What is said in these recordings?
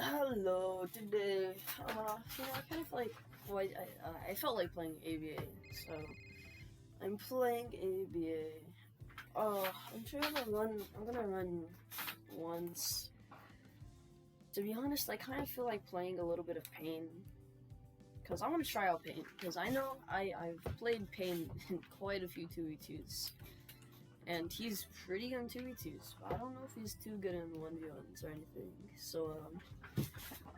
Hello. Today, I kind of like, well, I felt like playing ABA, so I'm playing ABA. I'm gonna run once. To be honest, I kind of feel like playing a little bit of Pain, because I want to try out Pain, because I know I've played Pain in quite a few 2v2s, and he's pretty good in 2v2s, but I don't know if he's too good in 1v1s or anything, so,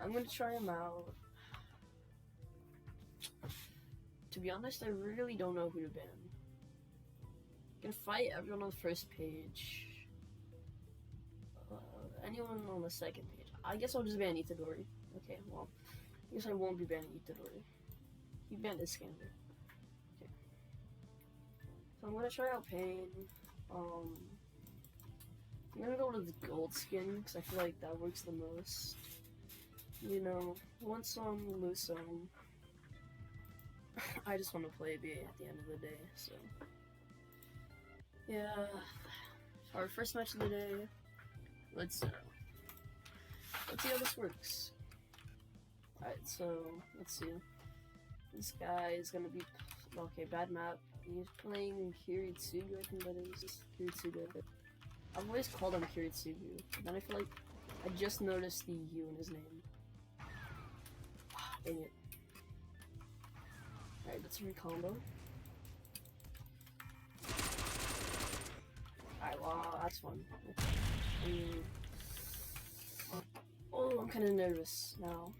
I'm gonna try him out. To be honest, I really don't know who to ban. I can fight everyone on the first page. Anyone on the second page. I guess I'll just ban Itadori. Okay, well, I guess I won't be banning Itadori. He banned Iskander. Okay. So I'm gonna try out Pain. I'm gonna go with the gold skin, because I feel like that works the most. You know, win some, lose some. I just want to play ABA at the end of the day, so. Yeah. Our first match of the day. Let's see how this works. Alright, so, let's see. This guy is gonna be. Okay, bad map. He's playing Kiritsugu, I think that is. Kiritsugu. I've always called him Kiritsugu, but then I feel like I just noticed the U in his name. Dang it. Alright, let's recombo. Alright, wow, that's fun. Oh, I'm kind of nervous now.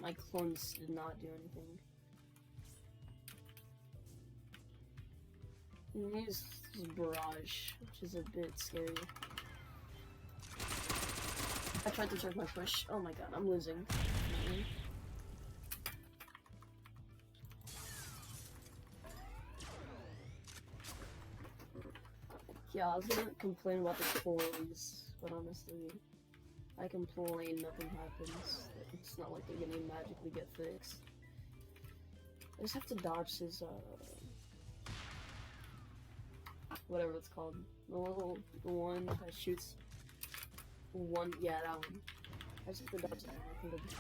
My clones did not do anything. He used Barrage, which is a bit scary. I tried to check my push. Oh my god, I'm losing. Yeah, I was gonna complain about the pulleys, but honestly, I complain, nothing happens. It's not like they're gonna magically get fixed. I just have to dodge his, whatever it's called. The one that shoots one, yeah, that one. I just have to dodge that, I think it'll be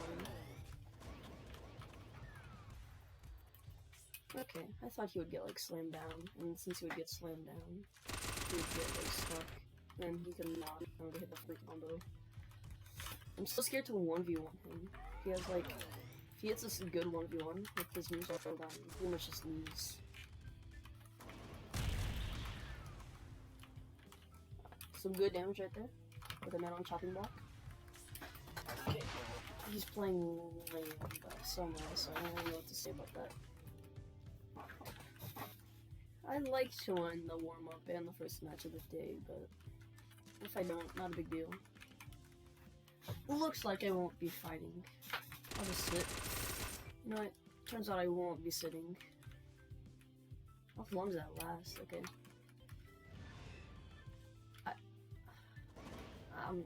fine. Okay, I thought he would get, like, slammed down, and since he would get slammed down, he would get, like, stuck, and he could not hit the free combo. I'm so scared to 1v1 him. He has, like, if he hits a good 1v1 with his moves all down, he pretty much just lose. Some good damage right there, with a man on chopping block. Okay, he's playing lame, but so nice, so I don't really know what to say about that. I like to win the warm-up and the first match of the day, but if I don't, not a big deal. Looks like I won't be fighting. I'll just sit. You know what? Turns out I won't be sitting. How long does that last? Okay.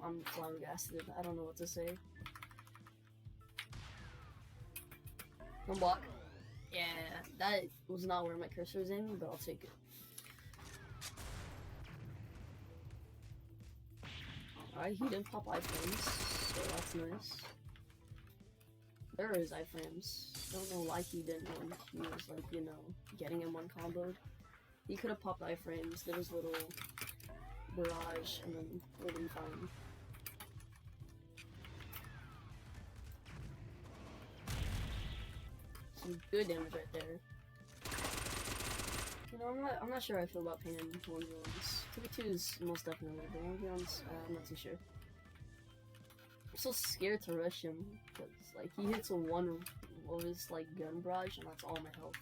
I'm flabbergasted. I don't know what to say. One block. Yeah, that was not where my cursor was aiming, but I'll take it. Alright, he didn't pop iframes, so that's nice. There is iframes. I don't know why he didn't when he was, like, you know, getting him one comboed. He could have popped iframes, did his little barrage, and then would have been fine. Some good damage right there. You know, I'm not sure how I feel about Pain in 1v1s. 2v2s most definitely, but 1v1s, I'm not too sure. I'm so scared to rush him, because, like, he hits a one of his, like, gun barrage, and that's all my health.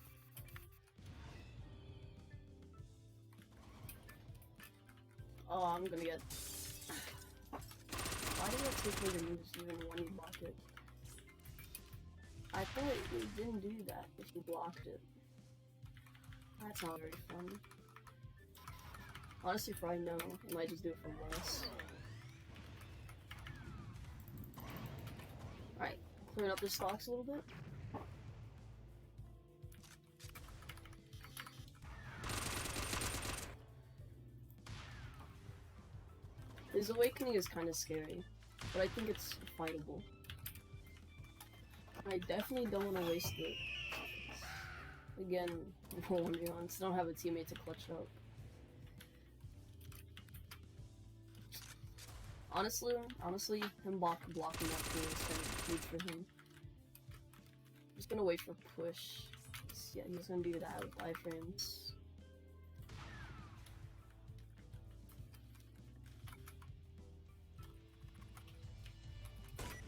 Oh, I'm gonna get... Why did I take me to moves even when he blocked it? I thought it didn't do that if you blocked it. That's not very fun. Honestly, for I know, I might just do it from less. Alright, clearing up the stocks a little bit. His awakening is kind of scary, but I think it's fightable. I definitely don't want to waste it. Again, 1v1s, don't have a teammate to clutch up. Honestly, him blocking that thing is kind of huge for him. I'm just gonna wait for push. Yeah, he's gonna do that with iframes.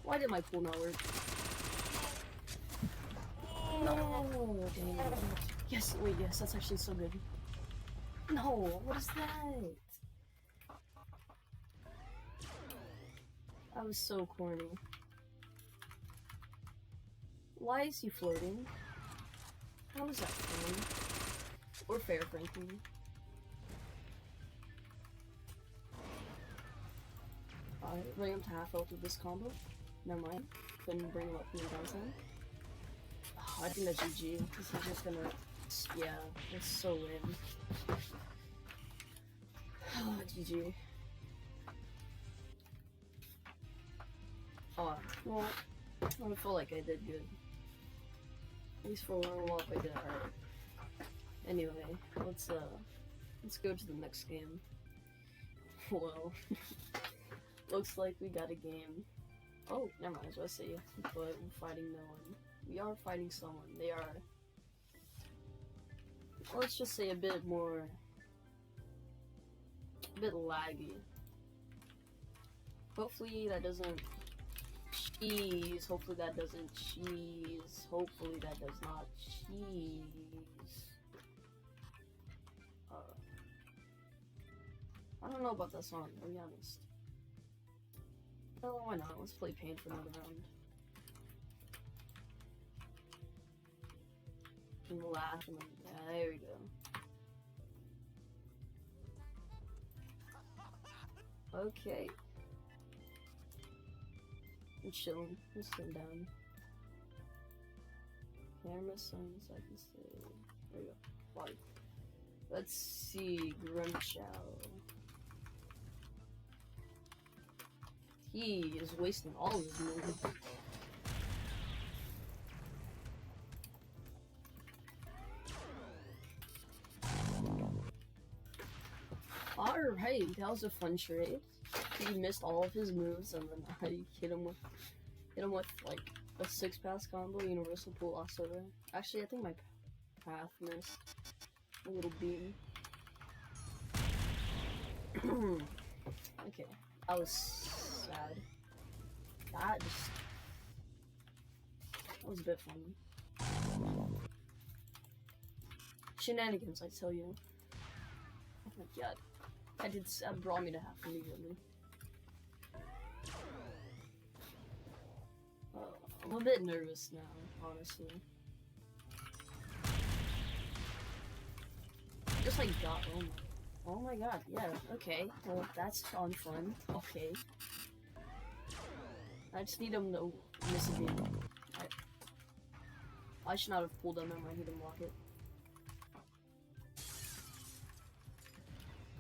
Why did my pool not work? No, dang it. Yes, wait, yes, that's actually so good. No, what is that? That was so corny. Why is he floating? How is that fun? Or fair, frankly. Alright, running up to half health with this combo. Never mind. Couldn't bring him up from the downside. Oh, I think that's GG. This is just gonna... Yeah, it's so lame. Oh, GG. Oh, well, I feel like I did good. At least for one walk I did alright. Anyway, let's go to the next game. Well, looks like we got a game. Oh, never mind, I was about to say, but we're fighting no one. We are fighting someone. They are, let's just say, a bit laggy. Hopefully that doesn't cheese. Hopefully that doesn't cheese. Hopefully that does not cheese. I don't know about that song, to be honest. Oh, why not? Let's play Pain for another round. And laugh and then, yeah, there we go. Okay. I'm chilling. I'm sitting down. Camera signs, I can say. There we go. Wow. Let's see. Grunchow. He is wasting all of his movement. Alright, that was a fun trade. He missed all of his moves, and then I hit him with like a 6-pass combo, universal pull lost over. Actually, I think my path missed a little beam. Okay, that was sad. That was a bit funny. Shenanigans, I tell you. Oh my god. That brought me to half immediately. I'm a bit nervous now, honestly. Just like got oh my god, yeah, okay. Well, that's fun. Okay. I just need him to miss a beam. I should not have pulled him and I need him block it.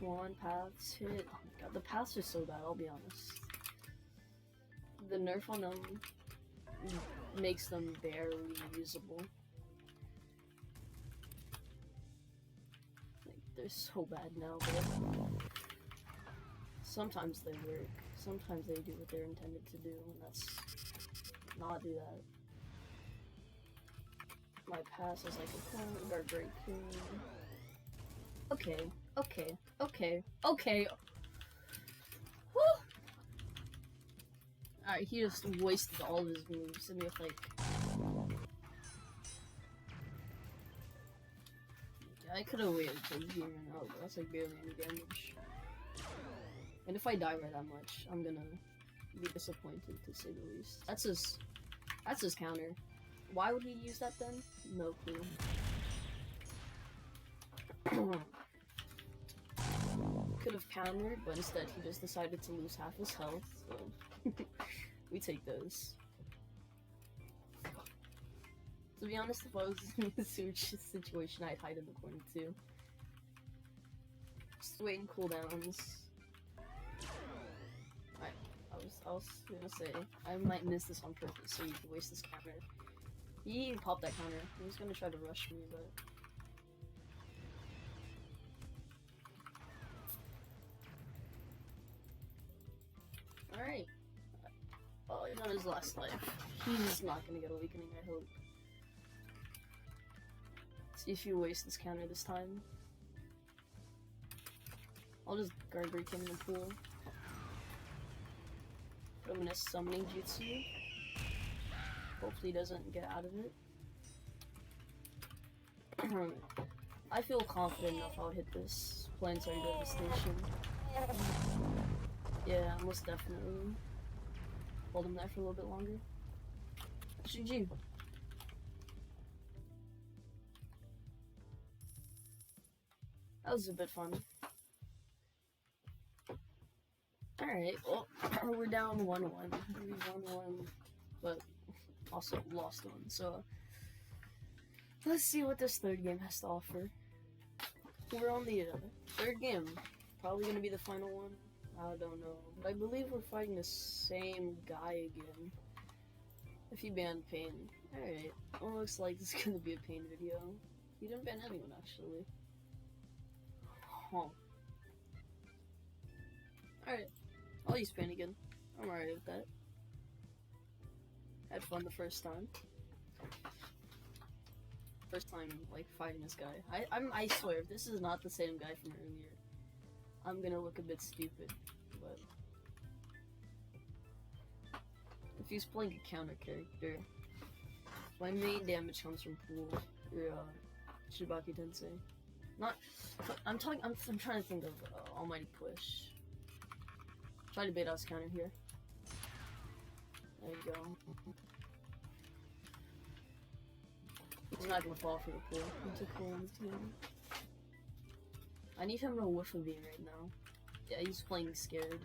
Come on, paths hit. Oh my god, the paths are so bad, I'll be honest. The nerf on them makes them barely usable. Like, they're so bad now, but sometimes they work. Sometimes they do what they're intended to do, and that's not do that. My pass is like a coin, guard break. Okay. Woo! Alright, he just wasted all of his moves and with like... I could have waited till he's here and out, but that's like barely any damage. And if I die by that much, I'm gonna be disappointed to say the least. That's his counter. Why would he use that then? No clue. Could have countered, but instead he just decided to lose half his health, so we take those. To be honest, if I was in this situation, I'd hide in the corner too. Just wait and cooldowns. I was gonna say, I might miss this on purpose so you can waste this counter. He popped that counter. He was gonna try to rush me, but... Alright. Oh, he's on his last life. He's not gonna get awakening, I hope. See if you waste this counter this time. I'll just guard break him in the pool. Put him in a summoning jutsu. Hopefully he doesn't get out of it. I feel confident enough I'll hit this planetary devastation. Yeah, most definitely. Hold him there for a little bit longer. GG. That was a bit fun. Alright, well, we're down 1-1. We won 1, but also lost 1, so let's see what this third game has to offer. We're on the third game. Probably gonna be the final one. I don't know. But I believe we're fighting the same guy again. If he banned Pain. Alright. Well, looks like this is gonna be a Pain video. He didn't ban anyone, actually. Huh. Alright. I'll use Pain again. I'm alright with that. Had fun the first time. First time, like, fighting this guy. I swear, if this is not the same guy from earlier, I'm gonna look a bit stupid, but... If he's playing a counter character, my main damage comes from pool, or, Shibaki Tensei. Not... I'm trying to think of Almighty Push. Try to bait out his counter here. There you go. He's not gonna fall for the pool. He took cool on his team. I need him to whiff a beam right now. Yeah, he's playing scared.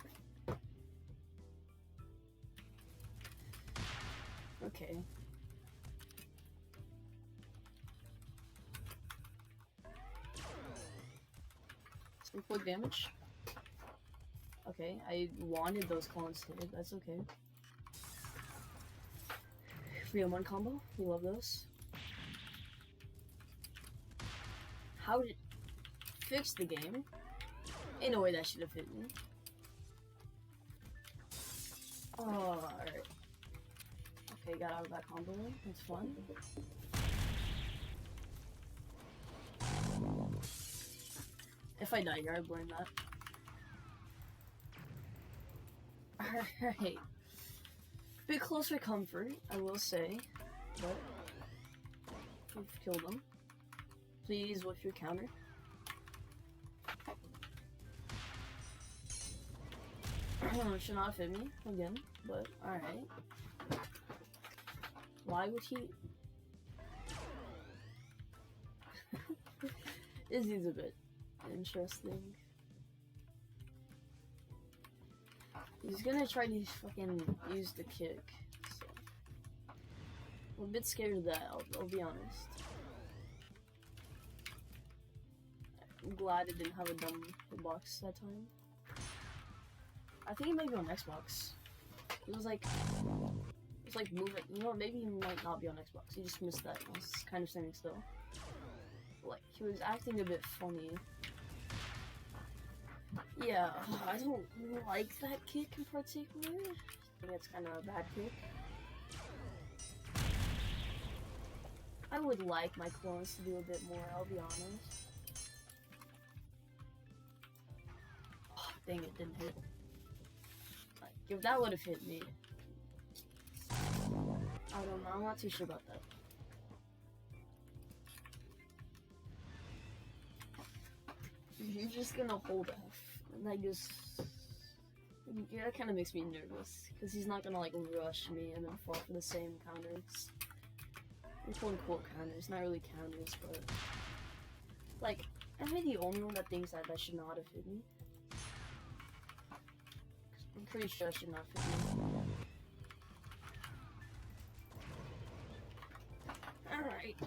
Okay. Some quick damage. Okay, I wanted those clones to hit, that's okay. 3-on-1 combo, we love those. How did... Fix the game? Ain't no way that should have hit me. Oh, alright. Okay, got out of that combo, that's fun. If I die here, I blame that. Alright. Bit close for comfort, I will say. But we've killed them. Please whip your counter. Should not fit me again, but alright. Why would he? Izzy's a bit interesting. He's gonna try to fucking use the kick. So. I'm a bit scared of that, I'll be honest. I'm glad it didn't have a dumb box that time. I think he might be on Xbox. It was like moving. You know, maybe he might not be on Xbox. He just missed that. I was kind of standing still. Like, he was acting a bit funny. Yeah, I don't like that kick in particular. I think it's kind of a bad kick. I would like my clones to do a bit more, I'll be honest. Oh, dang it, didn't hit. Like, if that would have hit me. I don't know, I'm not too sure about that. You're just gonna hold F. And that just... Yeah, that kind of makes me nervous. Because he's not gonna, like, rush me and then fall for the same counters. I'm quote unquote counters, not really counters, but... Like, am I the only one that thinks that should not have hit me? I'm pretty sure I should not have hit me. Alright.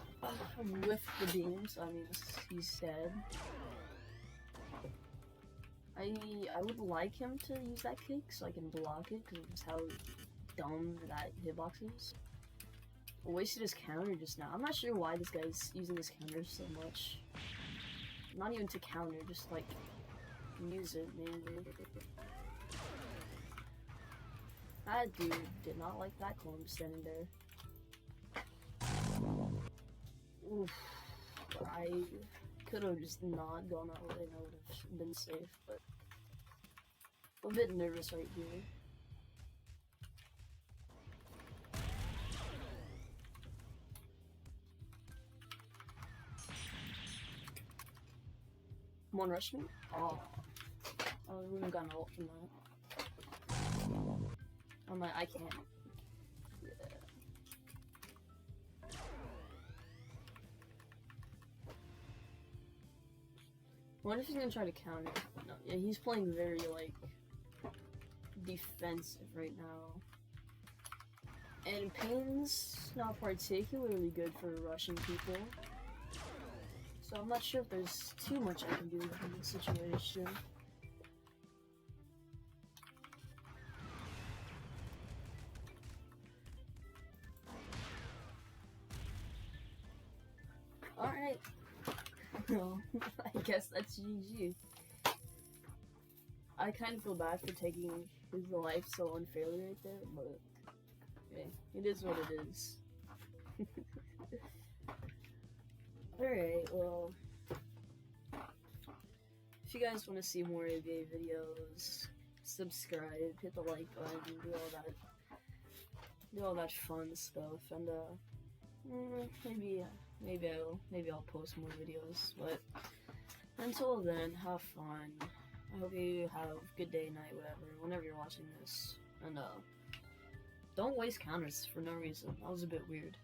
With the beams, I mean, he's dead. I would like him to use that kick so I can block it because of how dumb that hitbox is. I wasted his counter just now. I'm not sure why this guy's using his counter so much. Not even to counter, just like use it mainly. That dude did not like that clone standing there. Oof. I could have just not gone that way and I would have been safe, but I'm a bit nervous right here. Come on, rush me. Oh. I wouldn't have gotten ult from that. I'm like, I can't. Yeah. What if he's gonna try to counter? No, yeah, he's playing very, like, defensive right now. And Pain's not particularly good for rushing people. So I'm not sure if there's too much I can do in this situation. Alright. Well, I guess that's GG. I kind of feel bad for taking his life so unfairly right there, but okay, it is what it is. Alright, well, if you guys want to see more ABA videos, subscribe, hit the like button, do all that fun stuff, and maybe I'll post more videos. But until then, have fun. I hope you have a good day, night, whatever, whenever you're watching this, and don't waste counters for no reason. That was a bit weird.